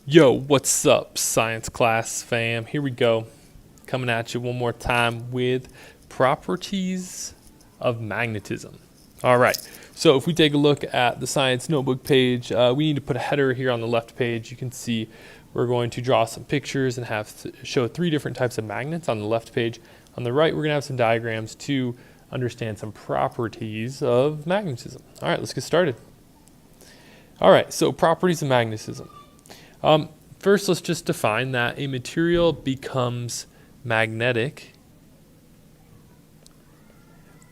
Yo, what's up, science class fam? Here we go. Coming at you one more time with properties of magnetism. All right, so if we take a look at the science notebook page, we need to put a header here on the left page. You can see we're going to draw some pictures and show three different types of magnets on the left page. On the right, we're going to have some diagrams to understand some properties of magnetism. All right, let's get started. All right, so properties of magnetism. First, let's just define that a material becomes magnetic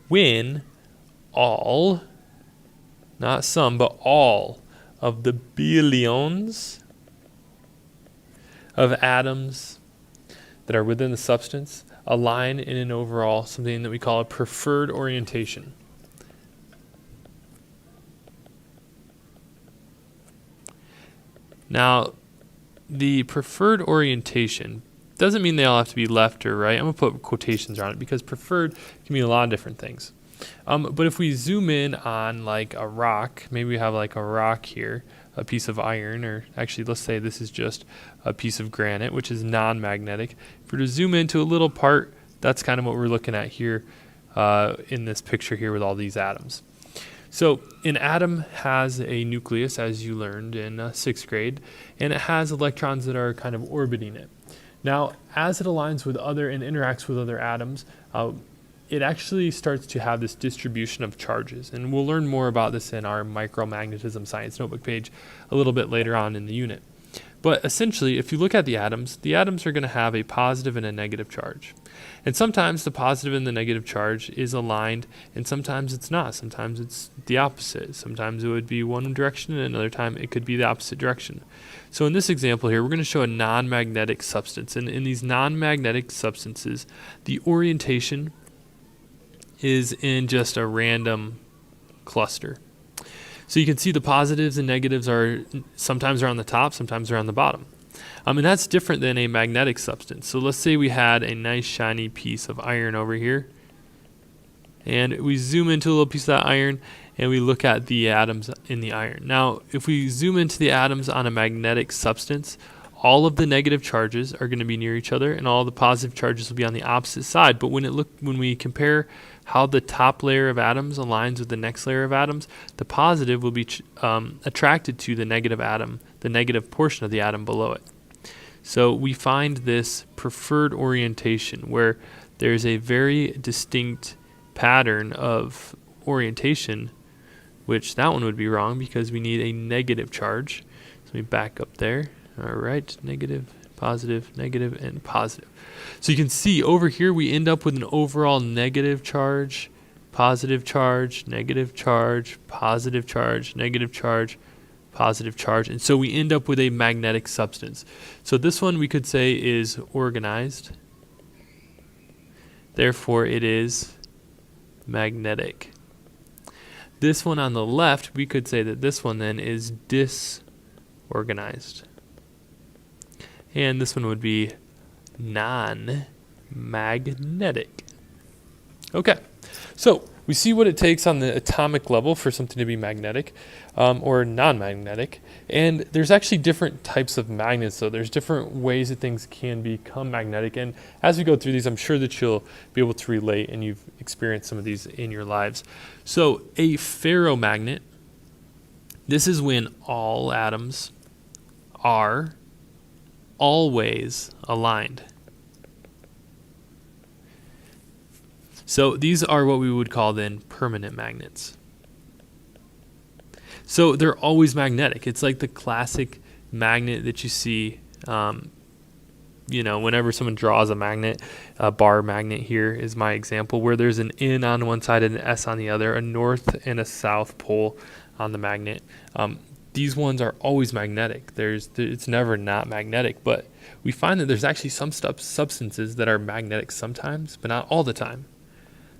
when all, not some, but all of the billions of atoms that are within the substance align in an overall, something that we call a preferred orientation. Now, the preferred orientation doesn't mean they all have to be left or right. I'm going to put quotations around it because preferred can mean a lot of different things. But if we zoom in on like a rock, maybe we have like a rock here, a piece of iron, or actually let's say this is just a piece of granite, which is non-magnetic. If we were to zoom into a little part, that's kind of what we're looking at here in this picture here with all these atoms. So an atom has a nucleus, as you learned in sixth grade, and it has electrons that are kind of orbiting it. Now, as it aligns with other and interacts with other atoms, it actually starts to have this distribution of charges. And we'll learn more about this in our micromagnetism science notebook page a little bit later on in the unit. But essentially, if you look at the atoms are going to have a positive and a negative charge. And sometimes the positive and the negative charge is aligned, and sometimes it's not. Sometimes it's the opposite. Sometimes it would be one direction, and another time it could be the opposite direction. So in this example here, we're going to show a non-magnetic substance. And in these non-magnetic substances, the orientation is in just a random cluster. So you can see the positives and negatives are sometimes on the top, sometimes they're on the bottom. And that's different than a magnetic substance. So let's say we had a nice shiny piece of iron over here, and we zoom into a little piece of that iron and we look at the atoms in the iron. Now, if we zoom into the atoms on a magnetic substance, all of the negative charges are going to be near each other, and all the positive charges will be on the opposite side. But when we compare how the top layer of atoms aligns with the next layer of atoms, the positive will be attracted to the negative atom, the negative portion of the atom below it. So we find this preferred orientation where there's a very distinct pattern of orientation, which that one would be wrong because we need a negative charge. So let me back up there. All right, negative, and positive. So you can see over here we end up with an overall negative charge, positive charge, negative charge, positive charge, negative charge, positive charge. And so we end up with a magnetic substance. So this one we could say is organized. Therefore, it is magnetic. This one on the left, we could say that this one then is disorganized. And this one would be non-magnetic. Okay, so we see what it takes on the atomic level for something to be magnetic or non-magnetic. And there's actually different types of magnets, so there's different ways that things can become magnetic. And as we go through these, I'm sure that you'll be able to relate, and you've experienced some of these in your lives. So a ferromagnet, this is when all atoms are always aligned. So these are what we would call then permanent magnets. So they're always magnetic. It's like the classic magnet that you see, whenever someone draws a magnet, a bar magnet here is my example, where there's an N on one side and an S on the other, a north and a south pole on the magnet. These ones are always magnetic. It's never not magnetic, but we find that there's actually some substances that are magnetic sometimes, but not all the time.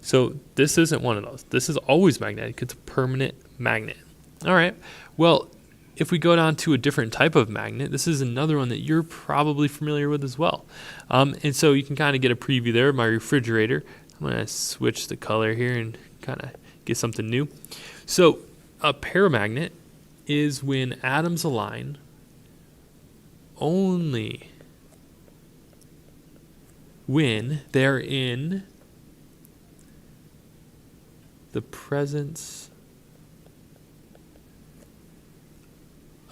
So this isn't one of those. This is always magnetic. It's a permanent magnet. All right. Well, if we go down to a different type of magnet, this is another one that you're probably familiar with as well. And so you can kind of get a preview there of my refrigerator. I'm going to switch the color here and kind of get something new. So a paramagnet is when atoms align only when they're in the presence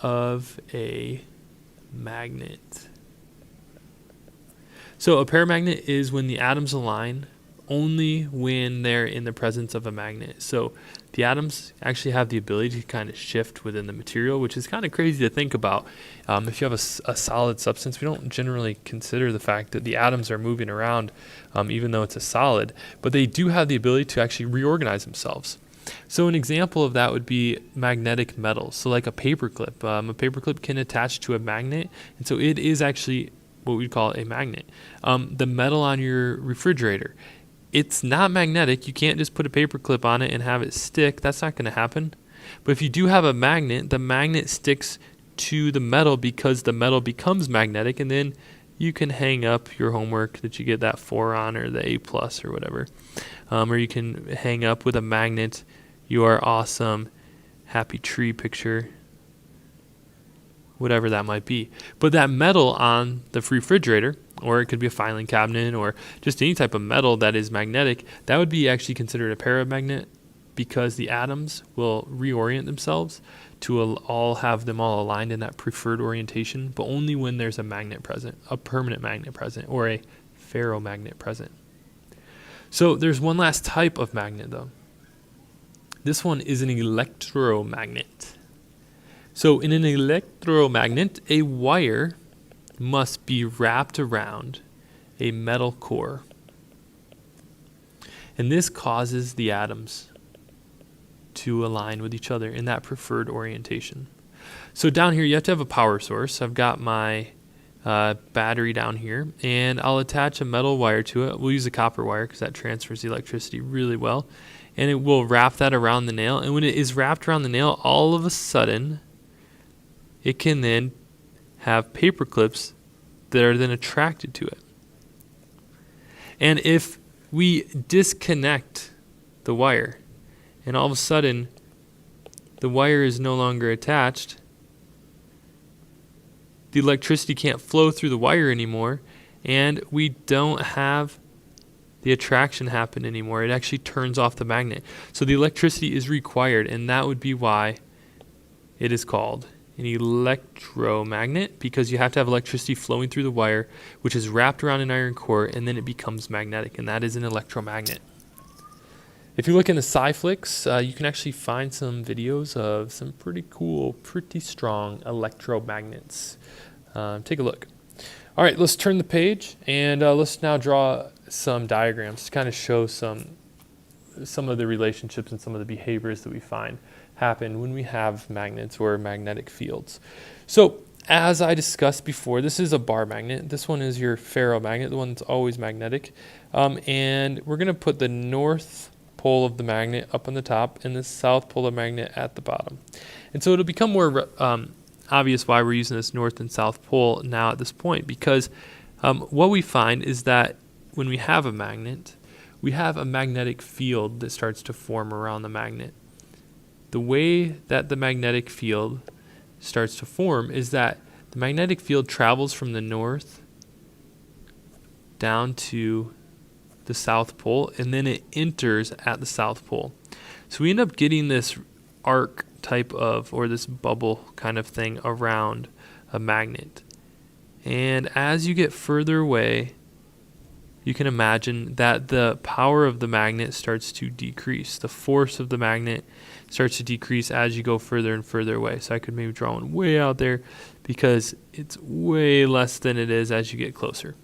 of a magnet. So a paramagnet is when the atoms align only when they're in the presence of a magnet. So the atoms actually have the ability to kind of shift within the material, which is kind of crazy to think about. If you have a solid substance, we don't generally consider the fact that the atoms are moving around, even though it's a solid, but they do have the ability to actually reorganize themselves. So an example of that would be magnetic metals. So like a paperclip. A paperclip can attach to a magnet, and so it is actually what we'd call a magnet. The metal on your refrigerator, it's not magnetic. You can't just put a paper clip on it and have it stick. That's not going to happen. But if you do have a magnet, the magnet sticks to the metal because the metal becomes magnetic, and then you can hang up your homework that you get that 4 on, or the A+ or whatever. Or you can hang up with a magnet your awesome happy tree picture, whatever that might be. But that metal on the refrigerator, or it could be a filing cabinet, or just any type of metal that is magnetic, that would be actually considered a paramagnet, because the atoms will reorient themselves to all have them all aligned in that preferred orientation, but only when there's a magnet present, a permanent magnet present, or a ferromagnet present. So there's one last type of magnet though. This one is an electromagnet. So in an electromagnet, a wire must be wrapped around a metal core. And this causes the atoms to align with each other in that preferred orientation. So down here, you have to have a power source. I've got my battery down here, and I'll attach a metal wire to it. We'll use a copper wire because that transfers the electricity really well. And it will wrap that around the nail. And when it is wrapped around the nail, all of a sudden, it can then have paper clips that are then attracted to it. And if we disconnect the wire, and all of a sudden the wire is no longer attached, the electricity can't flow through the wire anymore, and we don't have the attraction happen anymore. It actually turns off the magnet. So the electricity is required, and that would be why it is called an electromagnet, because you have to have electricity flowing through the wire, which is wrapped around an iron core, and then it becomes magnetic, and that is an electromagnet. If you look in the SciFlix, you can actually find some videos of some pretty cool, pretty strong electromagnets. Take a look. All right, let's turn the page, and let's now draw some diagrams to kind of show some of the relationships and some of the behaviors that we find happen when we have magnets or magnetic fields. So as I discussed before, this is a bar magnet. This one is your ferromagnet, the one that's always magnetic. And we're going to put the north pole of the magnet up on the top and the south pole of the magnet at the bottom. And so it'll become more obvious why we're using this north and south pole now at this point, because what we find is that when we have a magnet, we have a magnetic field that starts to form around the magnet. The way that the magnetic field starts to form is that the magnetic field travels from the north down to the south pole, and then it enters at the south pole. So we end up getting this arc type of, or this bubble kind of thing around a magnet. And as you get further away, you can imagine that the power of the magnet starts to decrease. The force of the magnet starts to decrease as you go further and further away. So I could maybe draw one way out there because it's way less than it is as you get closer.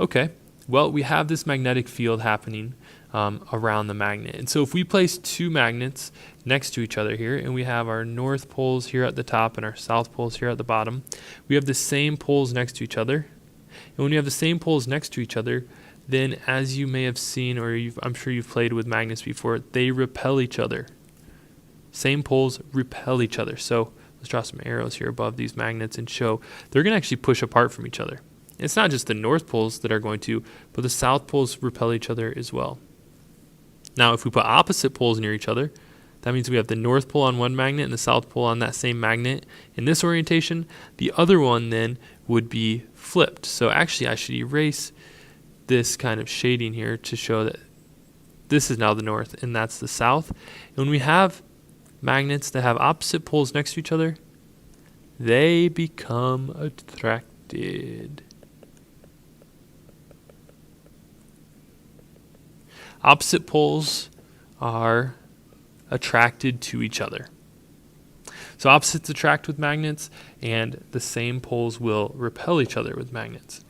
Okay, well, we have this magnetic field happening around the magnet. And so if we place two magnets next to each other here, and we have our north poles here at the top and our south poles here at the bottom, we have the same poles next to each other. And when you have the same poles next to each other, then as you may have seen, or I'm sure you've played with magnets before, they repel each other. Same poles repel each other. So let's draw some arrows here above these magnets and show they're going to actually push apart from each other. It's not just the north poles that are going to, but the south poles repel each other as well. Now, if we put opposite poles near each other, That means we have the north pole on one magnet and the south pole on that same magnet in this orientation. The other one then would be flipped. So actually I should erase this kind of shading here to show that this is now the north and that's the south. And when we have magnets that have opposite poles next to each other, they become attracted. Opposite poles are attracted to each other. So opposites attract with magnets, and the same poles will repel each other with magnets.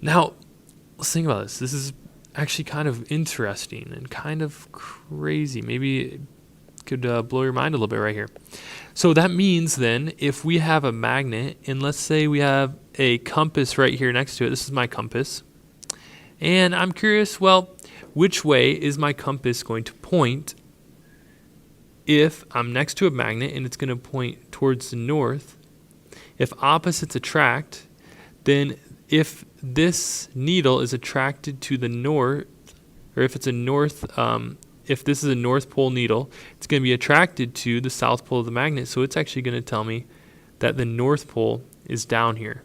Now, let's think about this. This is actually kind of interesting and kind of crazy. Maybe it could blow your mind a little bit right here. So that means then, if we have a magnet, and let's say we have a compass right here next to it. This is my compass. And I'm curious, well, which way is my compass going to point if I'm next to a magnet and it's going to point towards the north? If opposites attract, then if this needle is attracted to the north, or if it's a north, if this is a north pole needle, it's going to be attracted to the south pole of the magnet. So it's actually going to tell me that the north pole is down here.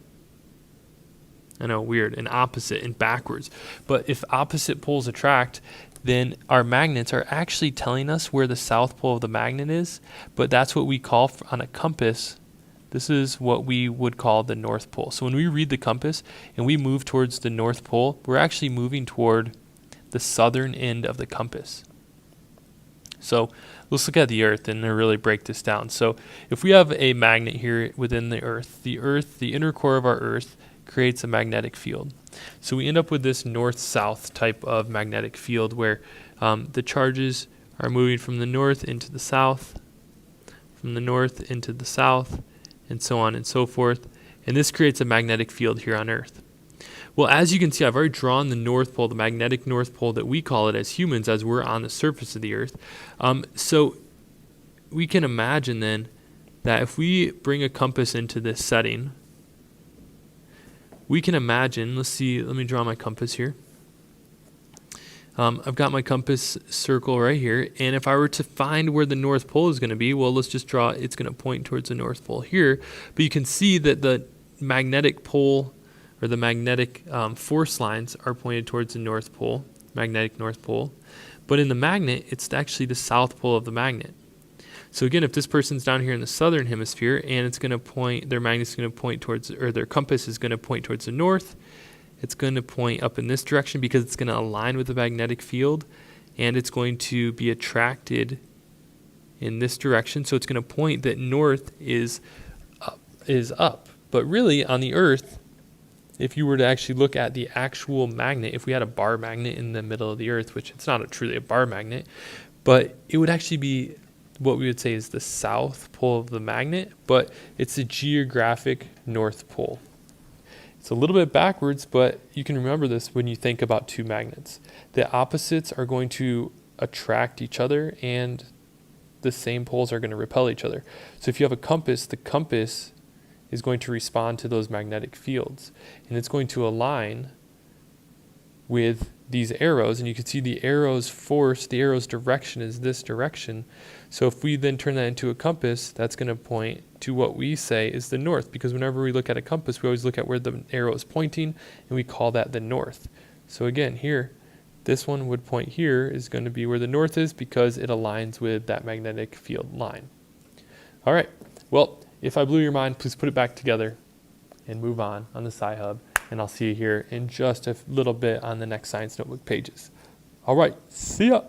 I know, weird, and opposite and backwards. But if opposite poles attract, then our magnets are actually telling us where the south pole of the magnet is, but that's what we call on a compass. This is what we would call the north pole. So when we read the compass and we move towards the north pole, we're actually moving toward the southern end of the compass. So let's look at the Earth and really break this down. So if we have a magnet here within the Earth, the inner core of our Earth creates a magnetic field. So we end up with this north-south type of magnetic field where the charges are moving from the north into the south, from the north into the south, and so on and so forth. And this creates a magnetic field here on Earth. Well, as you can see, I've already drawn the north pole, the magnetic north pole that we call it as humans, as we're on the surface of the Earth. So we can imagine then that if we bring a compass into this setting, we can imagine, let me draw my compass here. I've got my compass circle right here, and if I were to find where the North Pole is going to be, well, let's just draw, it's going to point towards the North Pole here, but you can see that the magnetic pole, or the magnetic force lines are pointed towards the North Pole, magnetic North Pole, but in the magnet, it's actually the South Pole of the magnet. So again, if this person's down here in the southern hemisphere and it's going to point, their magnet's going to point towards, or their compass is going to point towards the north, it's going to point up in this direction because it's going to align with the magnetic field, and it's going to be attracted in this direction. So it's going to point that north is up. But really, on the Earth, if you were to actually look at the actual magnet, if we had a bar magnet in the middle of the Earth, which it's not truly a bar magnet, but it would actually be what we would say is the south pole of the magnet, but it's the geographic north pole. It's a little bit backwards, but you can remember this when you think about two magnets. The opposites are going to attract each other, and the same poles are going to repel each other. So if you have a compass, the compass is going to respond to those magnetic fields, and it's going to align with these arrows, and you can see the arrow's force, the arrow's direction is this direction. So if we then turn that into a compass, that's going to point to what we say is the north, because whenever we look at a compass, we always look at where the arrow is pointing, and we call that the north. So again, here, this one would point here is going to be where the north is because it aligns with that magnetic field line. All right, well, if I blew your mind, please put it back together and move on the Sci-Hub, and I'll see you here in just a little bit on the next Science Notebook pages. All right, see ya.